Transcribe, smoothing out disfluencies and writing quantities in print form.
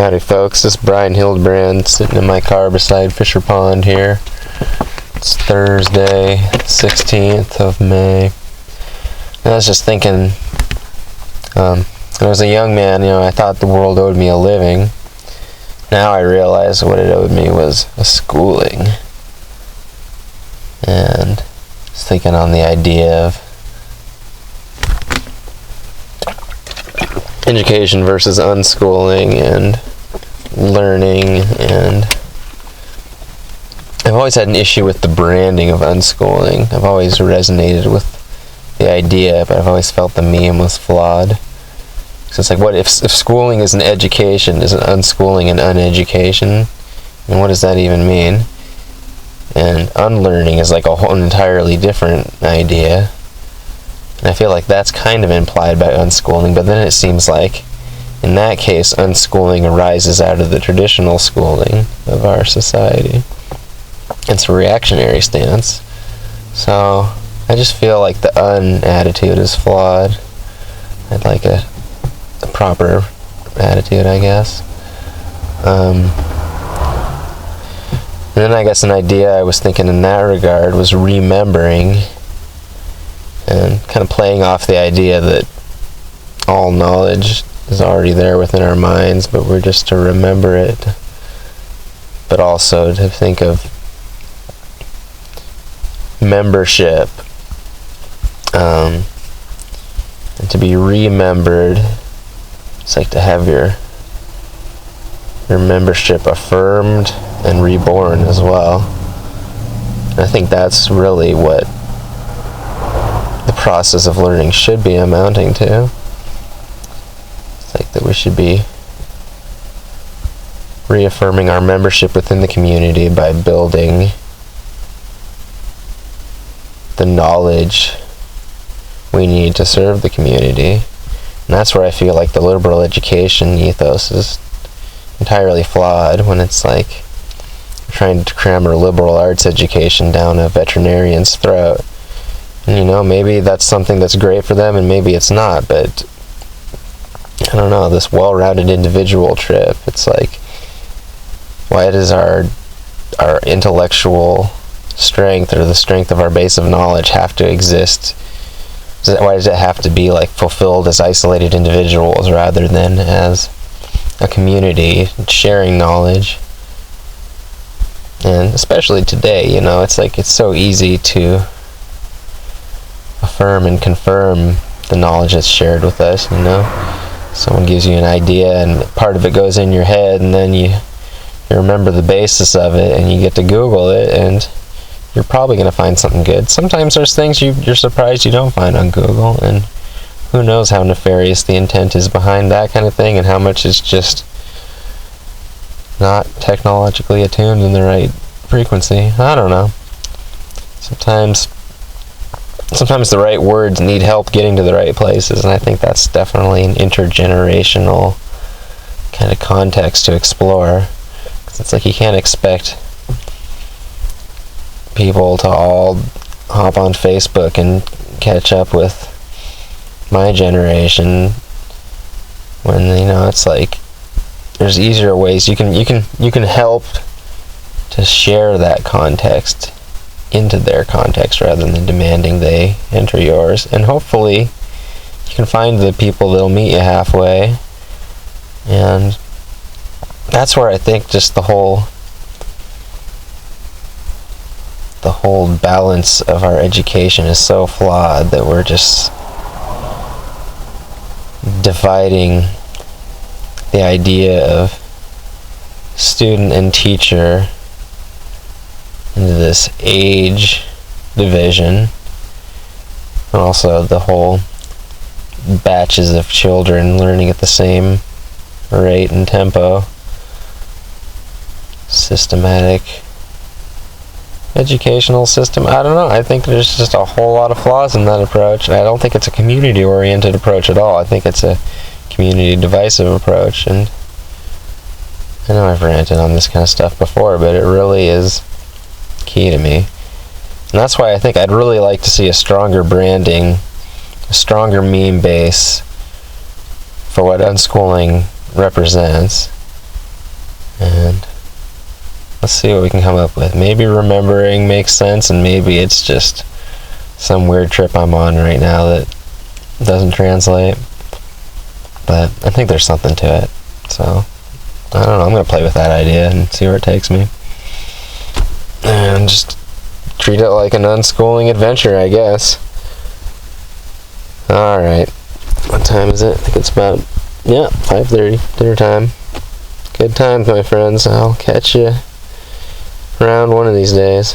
Howdy folks, this is Brian Hildebrand sitting in my car beside Fisher Pond here. It's Thursday, 16th of May. And I was just thinking, when I was a young man, I thought the world owed me a living. Now I realize what it owed me was a schooling. And I was thinking on the idea of education versus unschooling and learning, and I've always had an issue with the branding of unschooling. I've always resonated with the idea, but I've always felt the meme was flawed. So it's like, what if schooling is an education, is an unschooling an uneducation? And what does that even mean? And unlearning is like a whole entirely different idea. And I feel like that's kind of implied by unschooling, but then it seems like in that case, unschooling arises out of the traditional schooling of our society. It's a reactionary stance. So I just feel like the attitude is flawed. I'd like a proper attitude, I guess. And then I guess an idea I was thinking in that regard was remembering, and kind of playing off the idea that all knowledge is already there within our minds, but we're just to remember it, but also to think of membership, and to be remembered. It's like to have your membership affirmed and reborn as well. And I think that's really what the process of learning should be amounting to. It's like that we should be reaffirming our membership within the community by building the knowledge we need to serve the community. And that's where I feel like the liberal education ethos is entirely flawed, when it's like trying to cram a liberal arts education down a veterinarian's throat. And maybe that's something that's great for them, and maybe it's not, but I don't know, this well-rounded individual trip, it's like, why does our intellectual strength, or the strength of our base of knowledge, have to exist? Why does it have to be like fulfilled as isolated individuals rather than as a community sharing knowledge? And especially today, it's like it's so easy to affirm and confirm the knowledge that's shared with us. Someone gives you an idea and part of it goes in your head, and then you remember the basis of it, and you get to Google it, and you're probably going to find something good. Sometimes there's things you're surprised you don't find on Google, and who knows how nefarious the intent is behind that kind of thing, and how much is just not technologically attuned in the right frequency. I don't know. Sometimes the right words need help getting to the right places, and I think that's definitely an intergenerational kind of context to explore. 'Cause it's like you can't expect people to all hop on Facebook and catch up with my generation, when it's like there's easier ways you can help to share that context into their context rather than demanding they enter yours. And hopefully you can find the people that'll meet you halfway. And that's where I think just the whole balance of our education is so flawed, that we're just dividing the idea of student and teacher into this age division, and also the whole batches of children learning at the same rate and tempo. Systematic educational system. I don't know. I think there's just a whole lot of flaws in that approach. I don't think it's a community-oriented approach at all. I think it's a community-divisive approach. And I know I've ranted on this kind of stuff before, but it really is key to me. And that's why I think I'd really like to see a stronger branding, a stronger meme base for what unschooling represents. And let's see what we can come up with. Maybe remembering makes sense, and maybe it's just some weird trip I'm on right now that doesn't translate. But I think there's something to it. So, I don't know, I'm going to play with that idea and see where it takes me. And just treat it like an unschooling adventure, I guess. Alright. What time is it? I think it's about, 5:30. Dinner time. Good times, my friends. I'll catch you around one of these days.